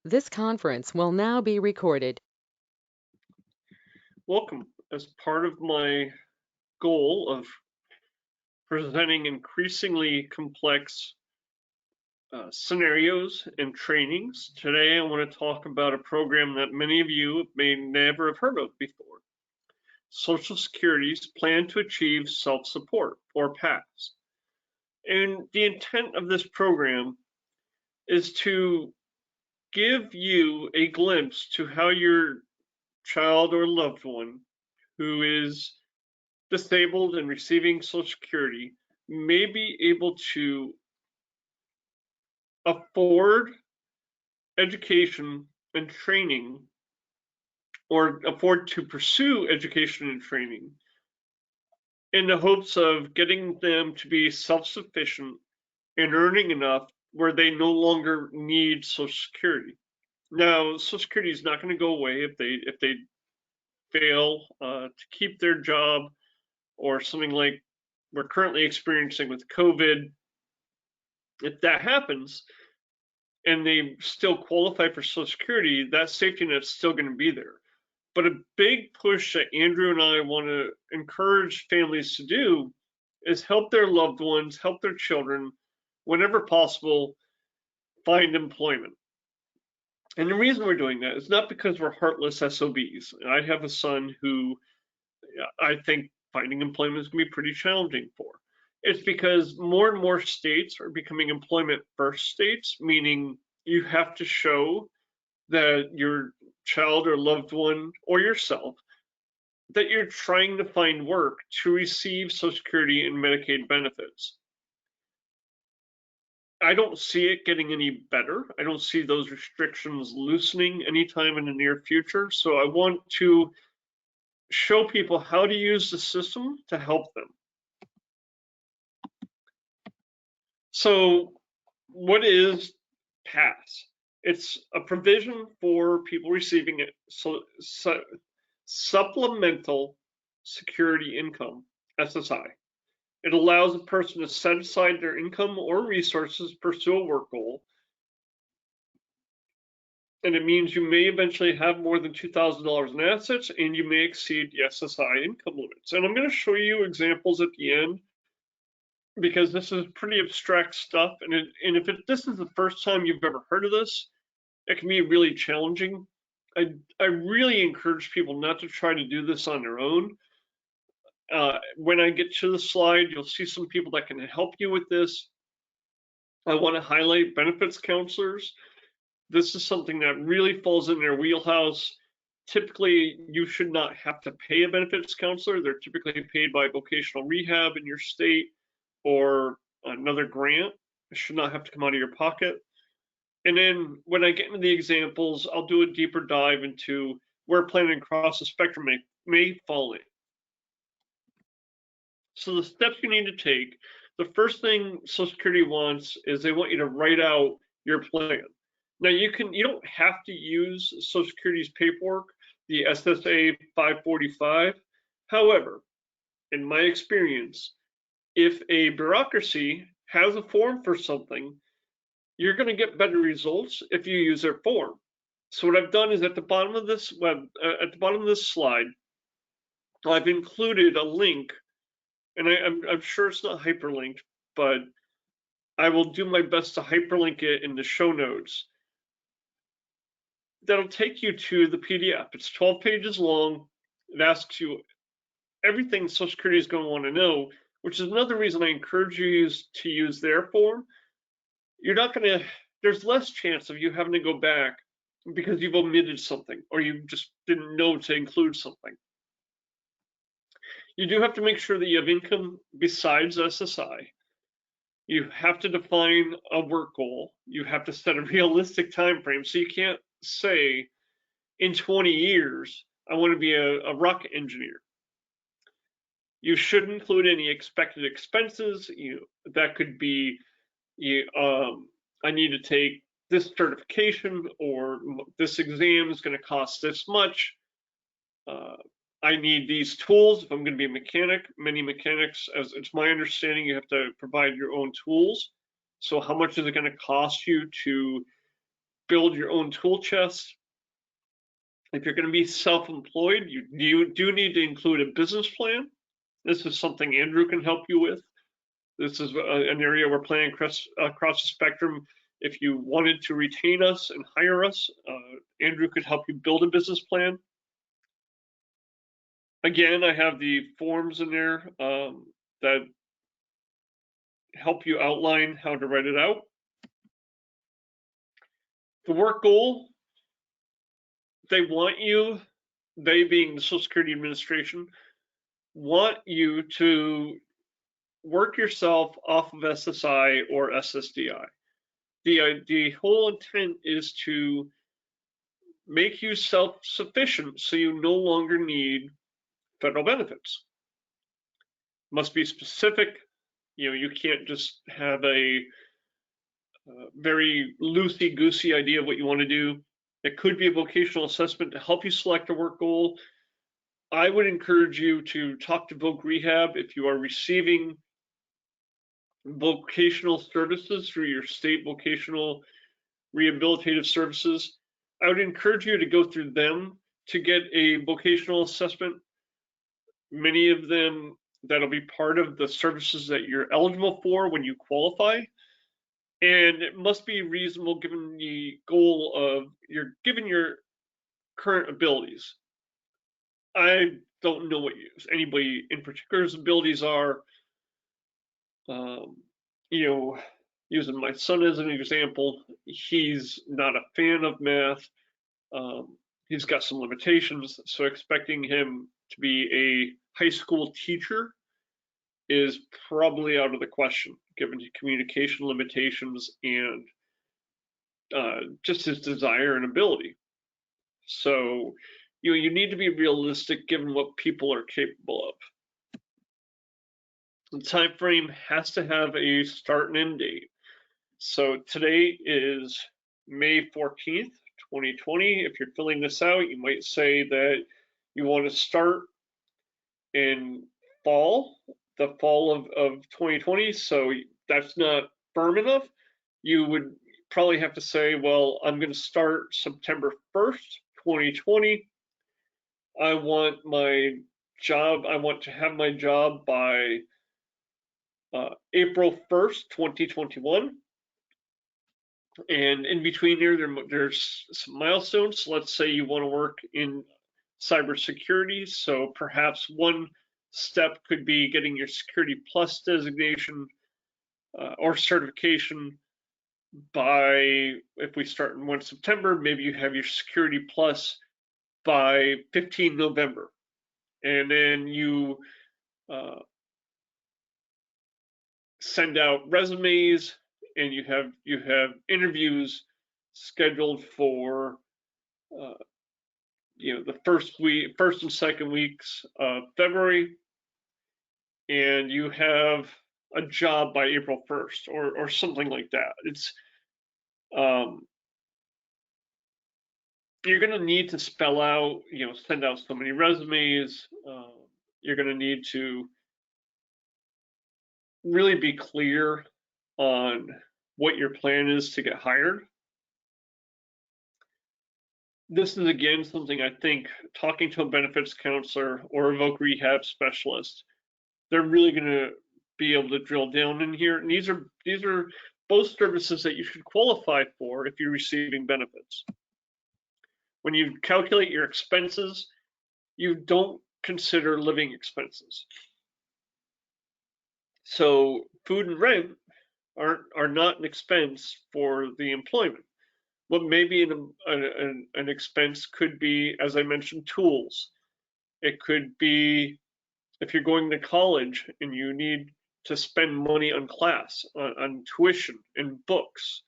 This conference will now be recorded. Welcome. As part of my goal of presenting increasingly complex scenarios and trainings, today I want to talk about a program that many of you may never have heard of before. Social Security's Plan to Achieve Self-Support, or PASS. And the intent of this program is to give you a glimpse to how your child or loved one who is disabled and receiving Social Security may be able to afford education and training, or afford to pursue education and training in the hopes of getting them to be self-sufficient and earning enough where they no longer need Social Security. Now, Social Security is not going to go away if they fail to keep their job, or something like we're currently experiencing with COVID. If that happens and they still qualify for Social Security, that safety net's still going to be there. But a big push that Andrew and I want to encourage families to do is help their loved ones, help their children, whenever possible, find employment. And the reason we're doing that is not because we're heartless SOBs. I have a son who I think finding employment is going to be pretty challenging for. It's because more and more states are becoming employment first states, meaning you have to show that your child or loved one or yourself that you're trying to find work to receive Social Security and Medicaid benefits. I don't see it getting any better. I don't see those restrictions loosening anytime in the near future. So I want to show people how to use the system to help them. So what is PASS? It's a provision for people receiving it, supplemental security income, SSI. It allows a person to set aside their income or resources to pursue a work goal. And it means you may eventually have more than $2,000 in assets, and you may exceed the SSI income limits. And I'm going to show you examples at the end, because this is pretty abstract stuff. And if this is the first time you've ever heard of this, it can be really challenging. I really encourage people not to try to do this on their own. When I get to the slide, you'll see some people that can help you with this. I want to highlight benefits counselors. This is something that really falls in their wheelhouse. Typically, you should not have to pay a benefits counselor. They're typically paid by vocational rehab in your state or another grant. It should not have to come out of your pocket. And then when I get into the examples, I'll do a deeper dive into where planning across the spectrum may fall in. So the steps you need to take, the first thing Social Security wants is they want you to write out your plan. Now you don't have to use Social Security's paperwork, the SSA 545. However, in my experience, if a bureaucracy has a form for something, you're going to get better results if you use their form. So what I've done is at the bottom of this slide, I've included a link, and I'm sure it's not hyperlinked, but I will do my best to hyperlink it in the show notes. That'll take you to the PDF. It's 12 pages long. It asks you everything Social Security is going to want to know, which is another reason I encourage you to use their form. There's less chance of you having to go back because you've omitted something or you just didn't know to include something. You do have to make sure that you have income besides SSI. You have to define a work goal. You have to set a realistic time frame. So you can't say in 20 years, I want to be a rocket engineer. You should include any expected expenses. That could be, I need to take this certification, or this exam is going to cost this much. I need these tools if I'm going to be a mechanic. Many mechanics, as it's my understanding, you have to provide your own tools. So how much is it going to cost you to build your own tool chest. If you're going to be self-employed, you do need to include a business plan. This is something Andrew can help you with. This is an area we're playing across the spectrum. If you wanted to retain us and hire us, Andrew could help you build a business plan. Again, I have the forms in there that help you outline how to write it out. The work goal, they being the Social Security Administration, want you to work yourself off of SSI or SSDI. The whole intent is to make you self-sufficient so you no longer need federal benefits. Must be specific. You can't just have a very loosey-goosey idea of what you want to do. It could be a vocational assessment to help you select a work goal. I would encourage you to talk to Voc Rehab if you are receiving vocational services through your state vocational rehabilitative services. I would encourage you to go through them to get a vocational assessment. Many of them that'll be part of the services that you're eligible for when you qualify. And it must be reasonable given the goal of given your current abilities. I don't know what anybody in particular's abilities are. Using my son as an example, he's not a fan of math. He's got some limitations, so expecting him to be a high school teacher is probably out of the question, given his communication limitations and just his desire and ability. So, you need to be realistic given what people are capable of. The time frame has to have a start and end date. So today is May 14th, 2020. If you're filling this out, you might say that you want to start in the fall of 2020. So that's not firm enough. You would probably have to say, well, I'm going to start September 1st, 2020. I want to have my job by April 1st, 2021. And in between there's some milestones. So let's say you want to work in cybersecurity. So perhaps one step could be getting your Security Plus designation or certification by, if we start in 1 September, maybe you have your Security Plus by 15 November. And then you send out resumes, and you have interviews scheduled for the first and second weeks of February, and you have a job by April 1st or something like that. It's you're going to need to spell out, send out so many resumes. You're going to need to really be clear on what your plan is to get hired. This is, again, something I think talking to a benefits counselor or a Voc Rehab specialist, they're really going to be able to drill down in here. And these are both services that you should qualify for if you're receiving benefits. When you calculate your expenses, you don't consider living expenses. So food and rent are not an expense for the employment. What may be an expense could be, as I mentioned, tools. It could be if you're going to college and you need to spend money on class, on tuition and books.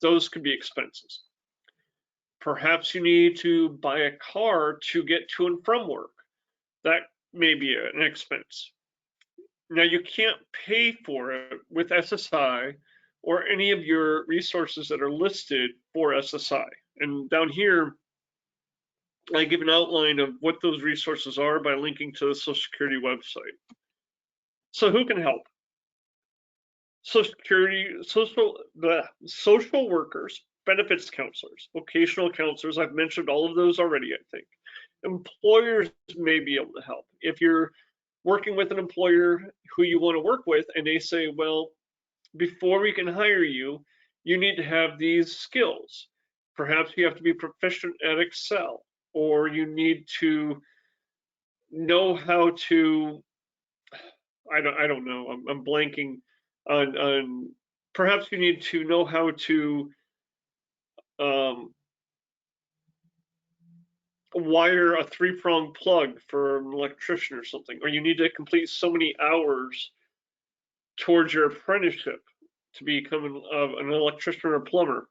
Those could be expenses. Perhaps you need to buy a car to get to and from work. That may be an expense. Now, you can't pay for it with SSI or any of your resources that are listed for SSI. And down here, I give an outline of what those resources are by linking to the Social Security website. So who can help? Social Security, social workers benefits counselors, vocational counselors. I've mentioned all of those already, I think. Employers may be able to help. If you're working with an employer who you want to work with and they say, well, before we can hire you, you need to have these skills. Perhaps you have to be proficient at Excel, or you need to know how to, I don't know, I'm blanking on, perhaps you need to know how to wire a 3-prong plug for an electrician or something, or you need to complete so many hours towards your apprenticeship to become an electrician or a plumber.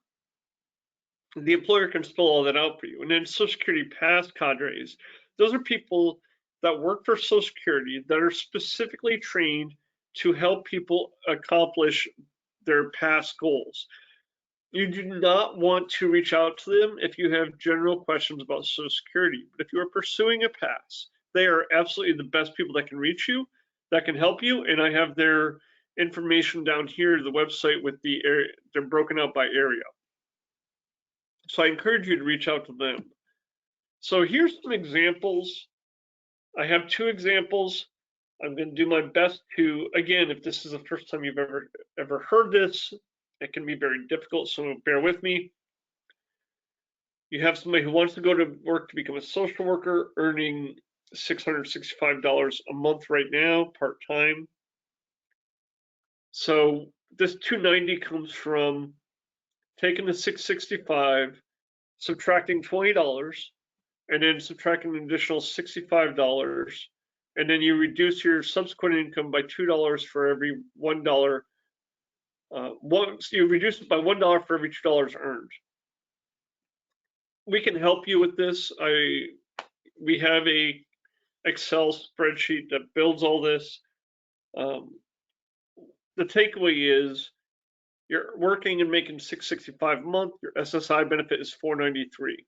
The employer can spell all that out for you. And then Social Security past cadres, those are people that work for Social Security that are specifically trained to help people accomplish their past goals. You do not want to reach out to them if you have general questions about Social Security. But if you are pursuing a pass, they are absolutely the best people that can reach you, that can help you. And I have their information down here, the website with the area, they're broken out by area. So I encourage you to reach out to them. So here's some examples. I have 2 examples. I'm going to do my best to, again, if this is the first time you've ever heard this, it can be very difficult, so bear with me. You have somebody who wants to go to work to become a social worker, earning $665 a month right now, part-time. So this 290 comes from taking the 665, subtracting $20, and then subtracting an additional $65, and then you reduce your subsequent income by $2 for every $1. You reduce it by $1 for every $2 earned. We can help you with this. We have a Excel spreadsheet that builds all this. The takeaway is you're working and making $665 a month. Your SSI benefit is $493.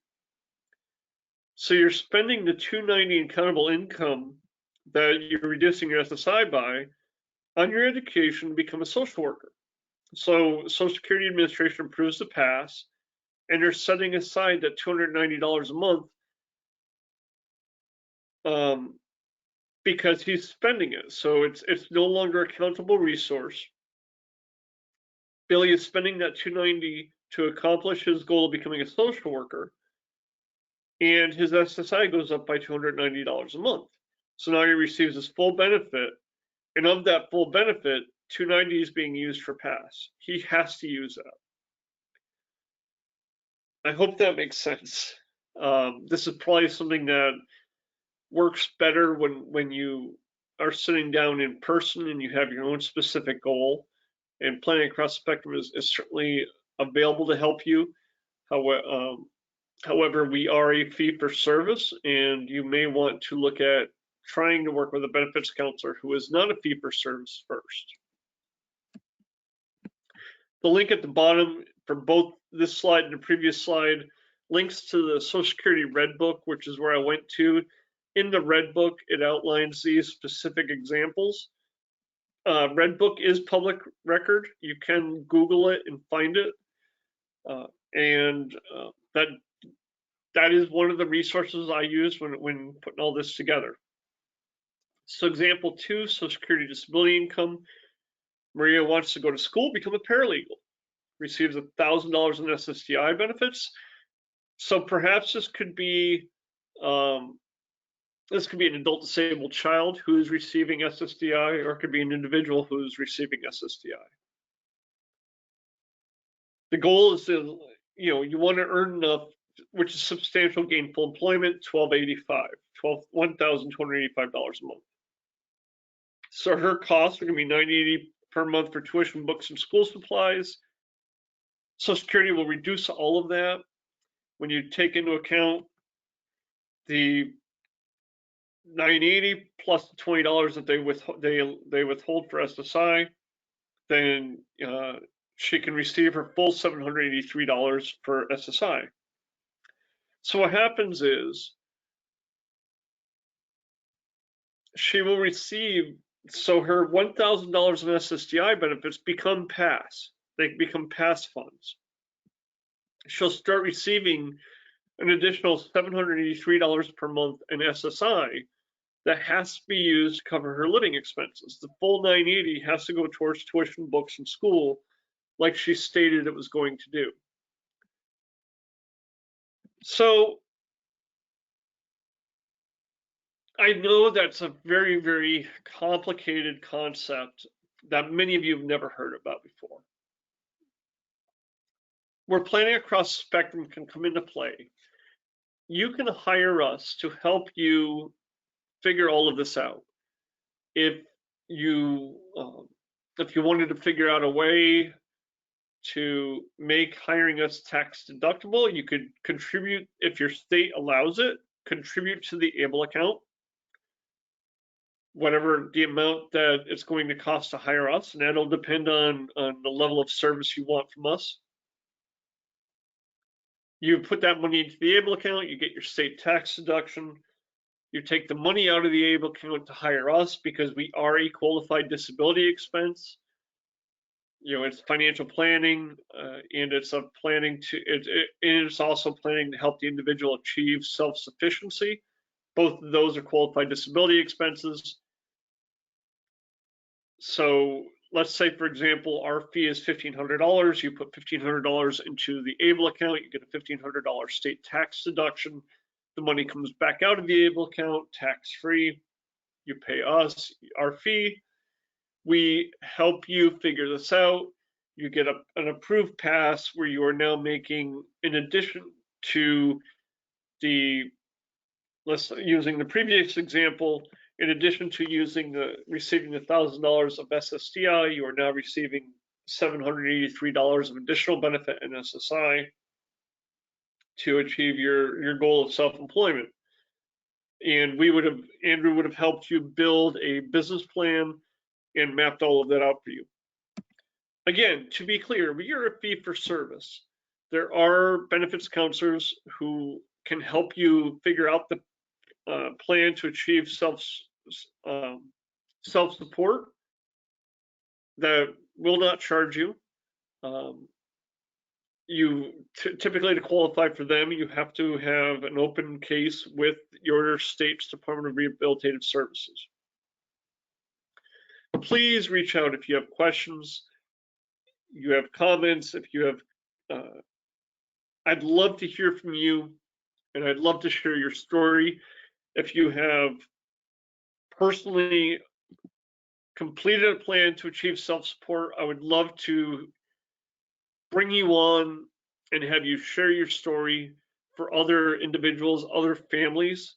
So you're spending the $290 in countable income that you're reducing your SSI by on your education to become a social worker. So Social Security Administration approves the pass, and you're setting aside that $290 a month because he's spending it. So it's no longer a countable resource. Billy is spending that $290 to accomplish his goal of becoming a social worker, and his SSI goes up by $290 a month. So now he receives his full benefit, and of that full benefit, $290 is being used for pass. He has to use that. I hope that makes sense. This is probably something that works better when you are sitting down in person and you have your own specific goal. And Planning Across the Spectrum is certainly available to help you. However, we are a fee for service, and you may want to look at trying to work with a benefits counselor who is not a fee for service first. The link at the bottom for both this slide and the previous slide links to the Social Security Red Book, which is where I went to. In the Red Book, it outlines these specific examples. Red Book is public record. You can Google it and find it. That is one of the resources I use when putting all this together. So example 2, Social Security disability income. Maria wants to go to school, become a paralegal, receives $1,000 in SSDI benefits. So perhaps this could be an adult disabled child who is receiving SSDI, or it could be an individual who is receiving SSDI. The goal is to, you want to earn enough, which is substantial gainful employment, $1,285 a month. So her costs are going to be $980 per month for tuition, books, and school supplies. Social Security will reduce all of that when you take into account the $980 plus the $20 that they withhold for SSI. Then she can receive her full $783 for SSI. So what happens is she will receive, so her $1,000 in SSDI benefits become PASS. They become PASS funds. she'll start receiving an additional $783 per month in SSI that has to be used to cover her living expenses. The full $980 has to go towards tuition, books, and school, like she stated it was going to do. So I know that's a very, very complicated concept that many of you have never heard about before. Where planning across the spectrum can come into play, you can hire us to help you figure all of this out. If you wanted to figure out a way to make hiring us tax deductible, you could contribute, if your state allows it, contribute to the ABLE account, whatever the amount that it's going to cost to hire us, and that'll depend on the level of service you want from us. You put that money into the ABLE account, you get your state tax deduction, you take the money out of the ABLE account to hire us because we are a qualified disability expense. You know, it's financial planning, and it's a planning to, it's also planning to help the individual achieve self-sufficiency. Both of those are qualified disability expenses. So let's say, for example, our fee is $1,500. You put $1,500 into the ABLE account, you get a $1,500 state tax deduction. The money comes back out of the ABLE account, tax-free. You pay us our fee. We help you figure this out. You get an approved pass where you are now making, in addition to using the previous example, in addition to receiving the $1,000 of SSDI, you are now receiving $783 of additional benefit in SSI to achieve your goal of self-employment. And Andrew would have helped you build a business plan and mapped all of that out for you. Again, to be clear, we are a fee for service. There are benefits counselors who can help you figure out the plan to achieve self-support that will not charge you. Typically, to qualify for them, you have to have an open case with your state's Department of Rehabilitative Services. Please reach out if you have questions, you have comments, if you have, I'd love to hear from you, and I'd love to share your story. If you have personally completed a plan to achieve self-support, I would love to bring you on and have you share your story for other individuals, other families.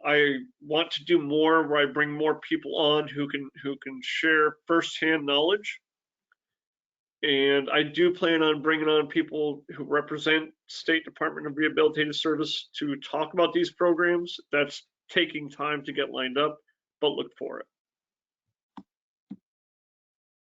I want to do more where I bring more people on who can share firsthand knowledge. And I do plan on bringing on people who represent State Department of Rehabilitative Service to talk about these programs. That's taking time to get lined up, but look for it.